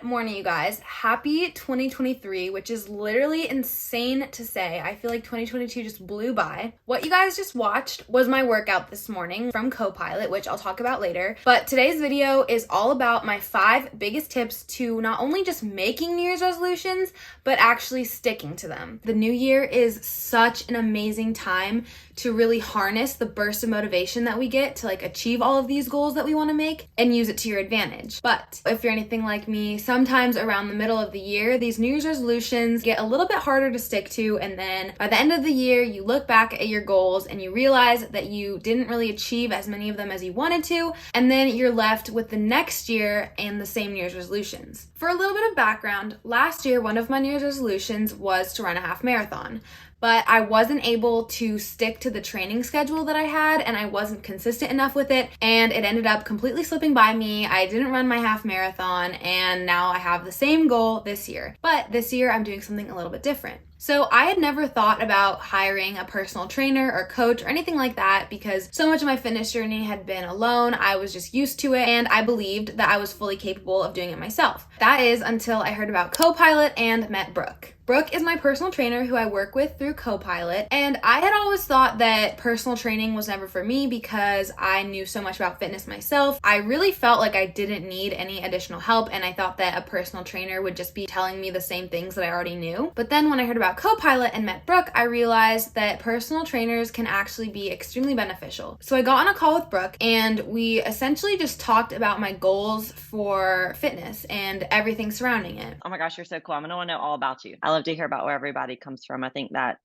morning, you guys. Happy 2023, which is literally insane to say. I feel like 2022 just blew by. What you guys just watched was my workout this morning from CoPilot, which I'll talk about later. But today's video is all about my 5 biggest tips to not only just making New Year's resolutions, but actually sticking to them. The new year is such an amazing time to really harness the burst of motivation that we get to achieve all of these goals that we want to make and use it to your advantage. But if you're anything like me, sometimes around the middle of the year, these New Year's resolutions get a little bit harder to stick to, and then by the end of the year, you look back at your goals and you realize that you didn't really achieve as many of them as you wanted to, and then you're left with the next year and the same New Year's resolutions. For a little bit of background, last year, one of my New Year's resolutions was to run a half marathon. But I wasn't able to stick to the training schedule that I had, and I wasn't consistent enough with it, and it ended up completely slipping by me. I didn't run my half marathon, and now I have the same goal this year. But this year I'm doing something a little bit different. So I had never thought about hiring a personal trainer or coach or anything like that because so much of my fitness journey had been alone. I was just used to it, and I believed that I was fully capable of doing it myself. That is until I heard about CoPilot and met Brooke. Brooke is my personal trainer who I work with through CoPilot, and I had always thought that personal training was never for me because I knew so much about fitness myself. I really felt like I didn't need any additional help, and I thought that a personal trainer would just be telling me the same things that I already knew. But then when I heard about CoPilot and met Brooke, I realized that personal trainers can actually be extremely beneficial. So I got on a call with Brooke, and we essentially just talked about my goals for fitness and everything surrounding it. Oh my gosh, you're so cool. I'm going to want to know all about you. I love to hear about where everybody comes from. I think that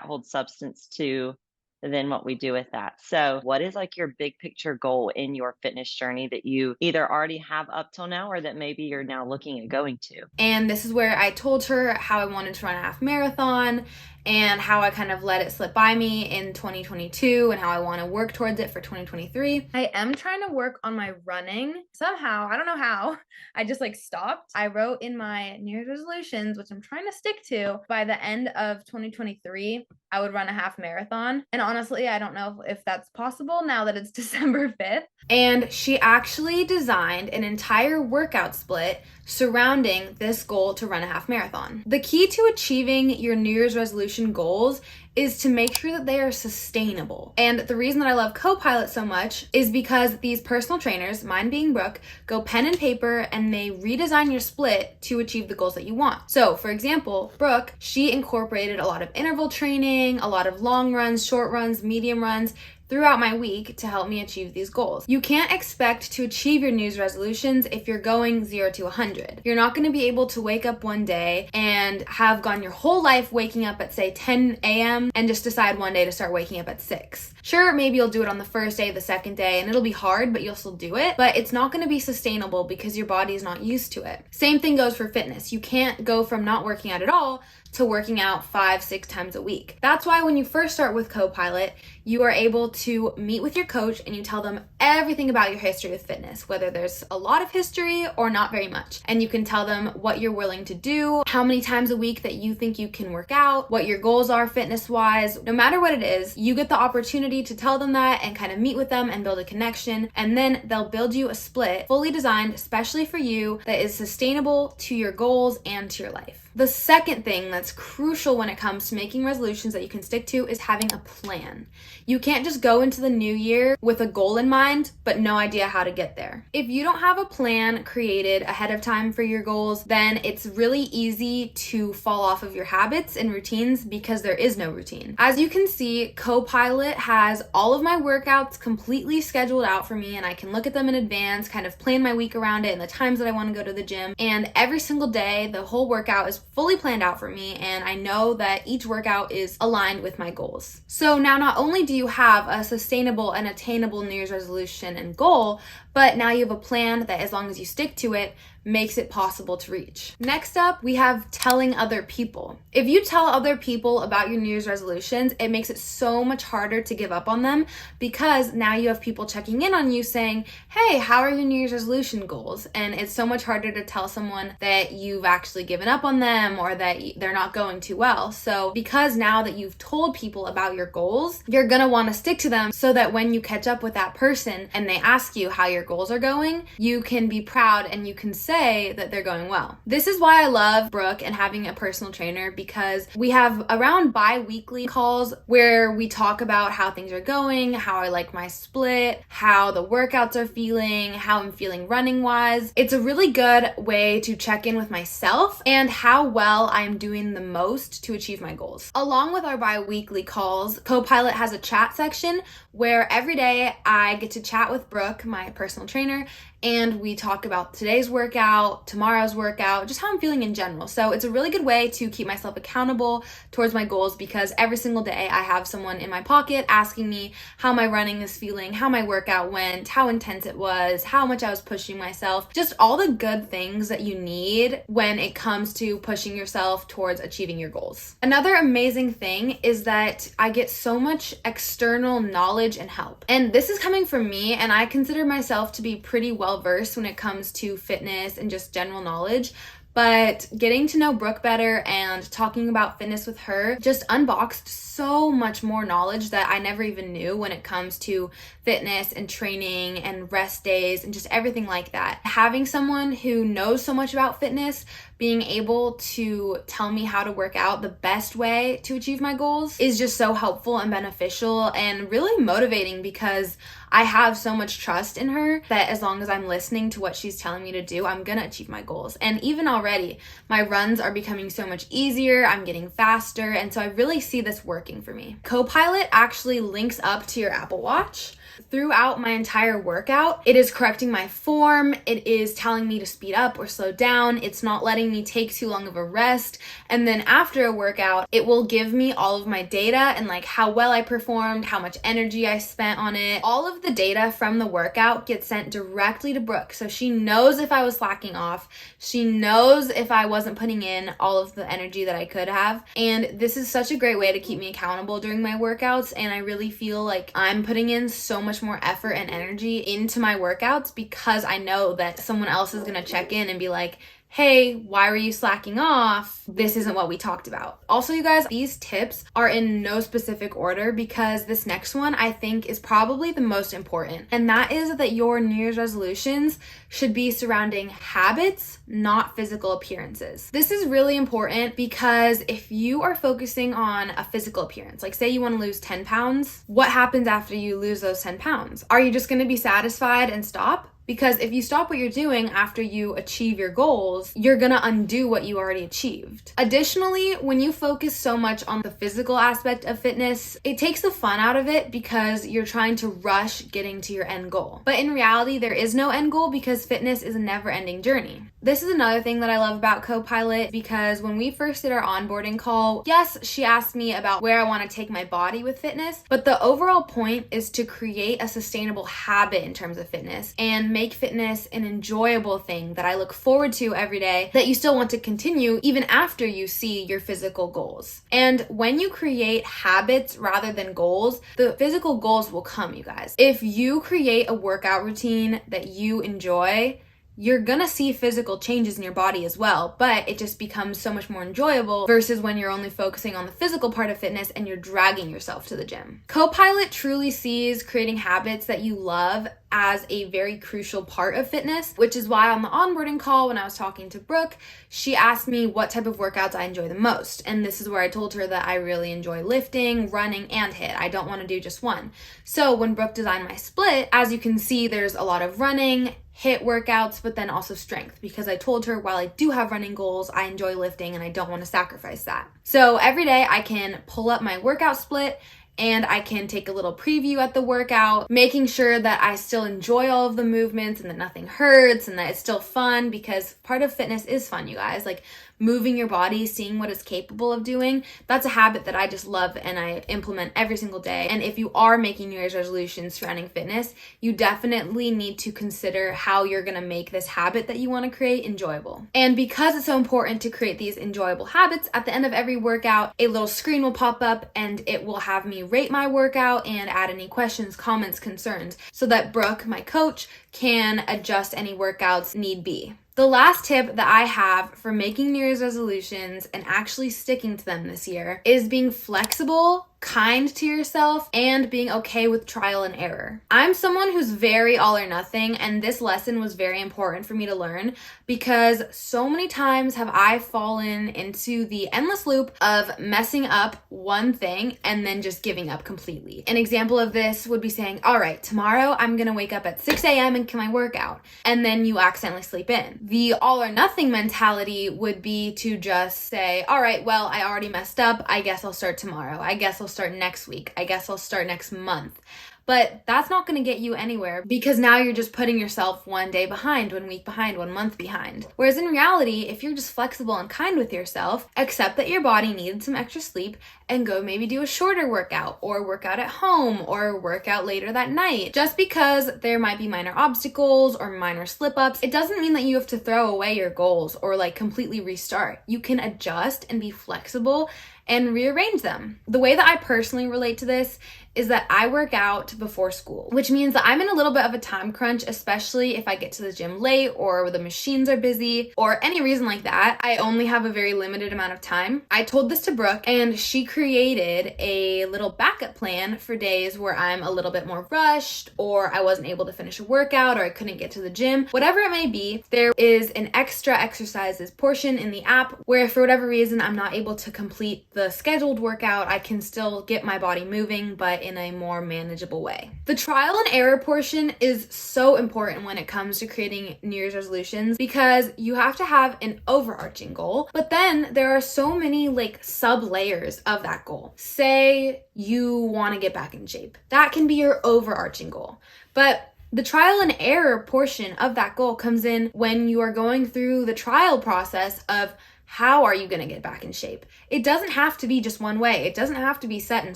holds substance to then what we do with that. So what is your big picture goal in your fitness journey that you either already have up till now or that maybe you're now looking at going to? And this is where I told her how I wanted to run a half marathon and how I kind of let it slip by me in 2022 and how I want to work towards it for 2023. I am trying to work on my running somehow. I don't know how. I just stopped. I wrote in my New Year's resolutions, which I'm trying to stick to, by the end of 2023, I would run a half marathon. And honestly, I don't know if that's possible now that it's December 5th. And she actually designed an entire workout split surrounding this goal to run a half marathon. The key to achieving your New Year's resolution goals is to make sure that they are sustainable. And the reason that I love CoPilot so much is because these personal trainers, mine being Brooke, go pen and paper and they redesign your split to achieve the goals that you want. So for example, Brooke, she incorporated a lot of interval training, a lot of long runs, short runs, medium runs, throughout my week to help me achieve these goals. You can't expect to achieve your New Year's resolutions if you're going 0 to 100. You're not going to be able to wake up one day and have gone your whole life waking up at say 10 a.m. and just decide one day to start waking up at 6. Sure, maybe you'll do it on the first day, the second day, and it'll be hard, but you'll still do it. But it's not going to be sustainable because your body is not used to it. Same thing goes for fitness. You can't go from not working out at all to working out 5-6 times a week. That's why when you first start with CoPilot, you are able to meet with your coach and you tell them everything about your history with fitness, whether there's a lot of history or not very much. And you can tell them what you're willing to do, how many times a week that you think you can work out, what your goals are fitness-wise. No matter what it is, you get the opportunity to tell them that and kind of meet with them and build a connection. And then they'll build you a split fully designed especially for you that is sustainable to your goals and to your life. The second thing that's crucial when it comes to making resolutions that you can stick to is having a plan. You can't just go into the new year with a goal in mind, but no idea how to get there. If you don't have a plan created ahead of time for your goals, then it's really easy to fall off of your habits and routines because there is no routine. As you can see, CoPilot has all of my workouts completely scheduled out for me, and I can look at them in advance, kind of plan my week around it and the times that I want to go to the gym. And every single day, the whole workout is fully planned out for me, and I know that each workout is aligned with my goals. So now not only do you have a sustainable and attainable New Year's resolution and goal, but now you have a plan that as long as you stick to it, makes it possible to reach. Next up, we have telling other people. If you tell other people about your New Year's resolutions, it makes it so much harder to give up on them because now you have people checking in on you saying, hey, how are your New Year's resolution goals? And it's so much harder to tell someone that you've actually given up on them them or that they're not going too well. So because now that you've told people about your goals, you're gonna want to stick to them so that when you catch up with that person and they ask you how your goals are going, you can be proud and you can say that they're going well. This is why I love Brooke and having a personal trainer, because we have around bi-weekly calls where we talk about how things are going, how I like my split, how the workouts are feeling, how I'm feeling running wise. It's a really good way to check in with myself and how well I'm doing the most to achieve my goals. Along with our bi-weekly calls, CoPilot has a chat section where every day I get to chat with Brooke, my personal trainer, and we talk about today's workout, tomorrow's workout, just how I'm feeling in general. So it's a really good way to keep myself accountable towards my goals, because every single day I have someone in my pocket asking me how my running is feeling, how my workout went, how intense it was, how much I was pushing myself, just all the good things that you need when it comes to pushing yourself towards achieving your goals. Another amazing thing is that I get so much external knowledge and help. And this is coming from me, and I consider myself to be pretty well versed when it comes to fitness and just general knowledge. But getting to know Brooke better and talking about fitness with her just unboxed so much more knowledge that I never even knew when it comes to fitness and training and rest days and just everything like that. Having someone who knows so much about fitness being able to tell me how to work out the best way to achieve my goals is just so helpful and beneficial and really motivating, because I have so much trust in her that as long as I'm listening to what she's telling me to do, I'm gonna achieve my goals. And even already, my runs are becoming so much easier, I'm getting faster, and so I really see this working for me. CoPilot actually links up to your Apple Watch. Throughout my entire workout, it is correcting my form, it is telling me to speed up or slow down, it's not letting me take too long of a rest, and then after a workout, it will give me all of my data and like how well I performed, how much energy I spent on it. All of the data from the workout gets sent directly to Brooke, so she knows if I was slacking off, she knows if I wasn't putting in all of the energy that I could have, and this is such a great way to keep me accountable during my workouts, and I really feel like I'm putting in so much more effort and energy into my workouts because I know that someone else is going to check in and be like, hey, why were you slacking off? This isn't what we talked about. Also, you guys, these tips are in no specific order because this next one I think is probably the most important. And that is that your New Year's resolutions should be surrounding habits, not physical appearances. This is really important because if you are focusing on a physical appearance, like say you want to lose 10 pounds, what happens after you lose those 10 pounds? Are you just going to be satisfied and stop? Because if you stop what you're doing after you achieve your goals, you're gonna undo what you already achieved. Additionally, when you focus so much on the physical aspect of fitness, it takes the fun out of it because you're trying to rush getting to your end goal. But in reality, there is no end goal because fitness is a never-ending journey. This is another thing that I love about CoPilot, because when we first did our onboarding call, yes, she asked me about where I want to take my body with fitness, but the overall point is to create a sustainable habit in terms of fitness and make fitness an enjoyable thing that I look forward to every day that you still want to continue even after you see your physical goals. And when you create habits rather than goals, the physical goals will come, you guys. If you create a workout routine that you enjoy, you're gonna see physical changes in your body as well, but it just becomes so much more enjoyable versus when you're only focusing on the physical part of fitness and you're dragging yourself to the gym. CoPilot truly sees creating habits that you love as a very crucial part of fitness, which is why on the onboarding call when I was talking to Brooke, she asked me what type of workouts I enjoy the most. And this is where I told her that I really enjoy lifting, running, and HIIT. I don't want to do just one. So when Brooke designed my split, as you can see, there's a lot of running, HIIT workouts, but then also strength, because I told her while I do have running goals, I enjoy lifting and I don't want to sacrifice that. So every day I can pull up my workout split and I can take a little preview at the workout, making sure that I still enjoy all of the movements and that nothing hurts and that it's still fun, because part of fitness is fun, you guys. Like moving your body, seeing what it's capable of doing, that's a habit that I just love and I implement every single day. And if you are making New Year's resolutions surrounding fitness, you definitely need to consider how you're gonna make this habit that you wanna create enjoyable. And because it's so important to create these enjoyable habits, at the end of every workout, a little screen will pop up and it will have me rate my workout and add any questions, comments, concerns, so that Brooke, my coach, can adjust any workouts need be. The last tip that I have for making New Year's resolutions and actually sticking to them this year is being flexible, kind to yourself, and being okay with trial and error. I'm someone who's very all or nothing, and this lesson was very important for me to learn because so many times have I fallen into the endless loop of messing up one thing and then just giving up completely. An example of this would be saying, all right, tomorrow I'm gonna wake up at 6 a.m. and get my workout, and then you accidentally sleep in. The all or nothing mentality would be to just say, all right, well, I already messed up. I guess I'll start tomorrow. I guess I'll start next week. I guess I'll start next month. But that's not going to get you anywhere because now you're just putting yourself one day behind, 1 week behind, 1 month behind. Whereas in reality, if you're just flexible and kind with yourself, accept that your body needed some extra sleep and go maybe do a shorter workout or workout at home or workout later that night. Just because there might be minor obstacles or minor slip-ups, it doesn't mean that you have to throw away your goals or like completely restart. You can adjust and be flexible and rearrange them. The way that I personally relate to this is that I work out before school, which means that I'm in a little bit of a time crunch, especially if I get to the gym late or the machines are busy or any reason like that. I only have a very limited amount of time. I told this to Brooke and she created a little backup plan for days where I'm a little bit more rushed or I wasn't able to finish a workout or I couldn't get to the gym. Whatever it may be, there is an extra exercises portion in the app where if for whatever reason I'm not able to complete the scheduled workout, I can still get my body moving, but in a more manageable way. The trial and error portion is so important when it comes to creating New Year's resolutions because you have to have an overarching goal, but then there are so many like sub layers of that goal. Say you want to get back in shape. That can be your overarching goal. But the trial and error portion of that goal comes in when you are going through the trial process of how are you going to get back in shape? It doesn't have to be just one way. It doesn't have to be set in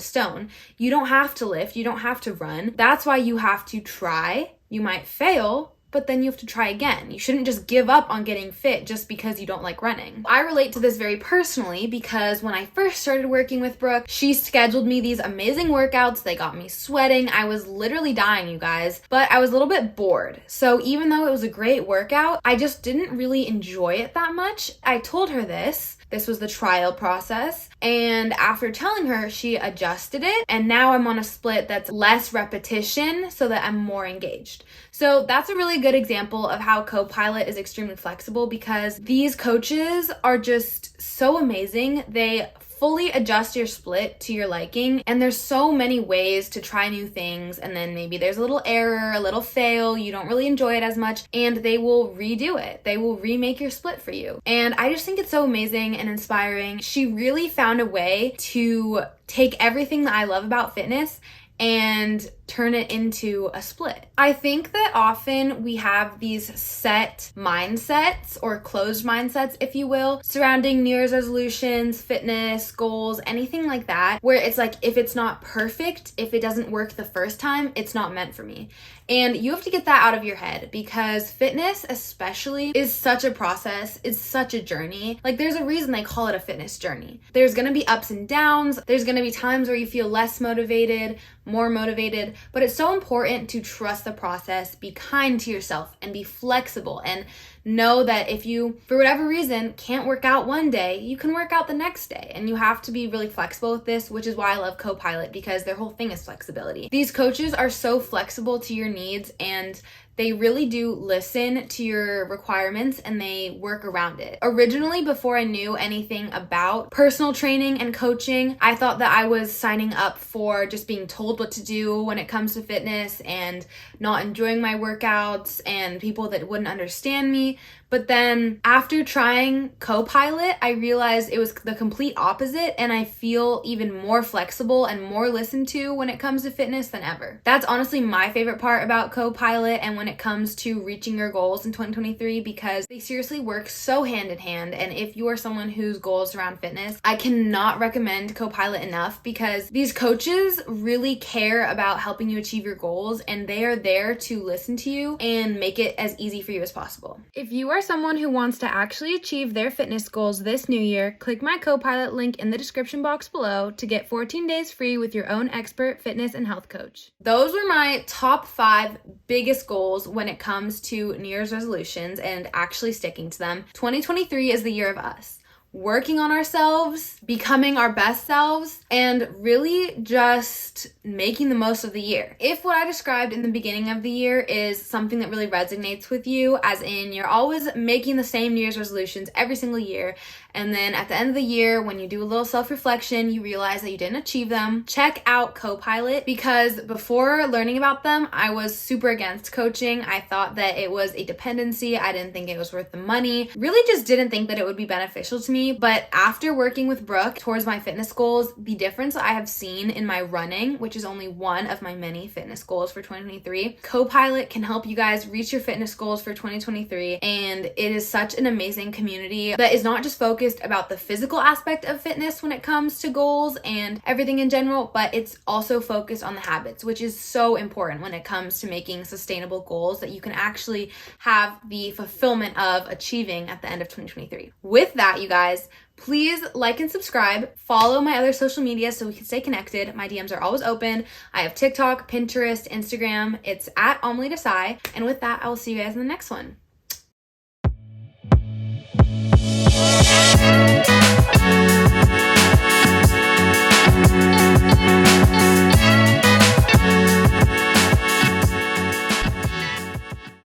stone. You don't have to lift. You don't have to run. That's why you have to try. You might fail, but then you have to try again. You shouldn't just give up on getting fit just because you don't like running. I relate to this very personally because when I first started working with Brooke, she scheduled me these amazing workouts. They got me sweating. I was literally dying, you guys, but I was a little bit bored. So even though it was a great workout, I just didn't really enjoy it that much. I told her this. This was the trial process. And after telling her, she adjusted it. And now I'm on a split that's less repetition so that I'm more engaged. So that's a really good example of how CoPilot is extremely flexible because these coaches are just so amazing. They fully adjust your split to your liking. And there's so many ways to try new things. And then maybe there's a little error, a little fail. You don't really enjoy it as much. And they will redo it. They will remake your split for you. And I just think it's so amazing and inspiring. She really found a way to take everything that I love about fitness and turn it into a split. I think that often we have these set mindsets or closed mindsets, if you will, surrounding New Year's resolutions, fitness, goals, anything like that, where it's like, if it's not perfect, if it doesn't work the first time, it's not meant for me. And you have to get that out of your head because fitness especially is such a process, it's such a journey. Like there's a reason they call it a fitness journey. There's gonna be ups and downs. There's gonna be times where you feel less motivated, more motivated, but it's so important to trust the process, be kind to yourself and be flexible and know that if you, for whatever reason, can't work out one day, you can work out the next day. And you have to be really flexible with this, which is why I love CoPilot because their whole thing is flexibility. These coaches are so flexible to your needs and they really do listen to your requirements and they work around it. Originally, before I knew anything about personal training and coaching, I thought that I was signing up for just being told what to do when it comes to fitness and not enjoying my workouts and people that wouldn't understand me. But then after trying CoPilot, I realized it was the complete opposite and I feel even more flexible and more listened to when it comes to fitness than ever. That's honestly my favorite part about CoPilot and when it comes to reaching your goals in 2023 because they seriously work so hand in hand. And if you are someone whose goals around fitness, I cannot recommend CoPilot enough because these coaches really care about helping you achieve your goals and they are there to listen to you and make it as easy for you as possible. If you are someone who wants to actually achieve their fitness goals this new year, click my CoPilot link in the description box below to get 14 days free with your own expert fitness and health coach. Those were my top 5 biggest goals goals when it comes to New Year's resolutions and actually sticking to them. 2023 is the year of us. Working on ourselves, becoming our best selves, and really just making the most of the year. If what I described in the beginning of the year is something that really resonates with you, as in you're always making the same New Year's resolutions every single year, and then at the end of the year, when you do a little self-reflection, you realize that you didn't achieve them, check out CoPilot, because before learning about them, I was super against coaching. I thought that it was a dependency. I didn't think it was worth the money. Really just didn't think that it would be beneficial to me. But after working with Brooke towards my fitness goals, the difference I have seen in my running, which is only one of my many fitness goals for 2023, CoPilot can help you guys reach your fitness goals for 2023. And it is such an amazing community that is not just focused about the physical aspect of fitness when it comes to goals and everything in general, but it's also focused on the habits, which is so important when it comes to making sustainable goals that you can actually have the fulfillment of achieving at the end of 2023. With that, you guys, please like and subscribe. Follow my other social media so we can stay connected. My DMs are always open. I have TikTok, Pinterest, Instagram. It's at @omlidasai. And with that, I will see you guys in the next one.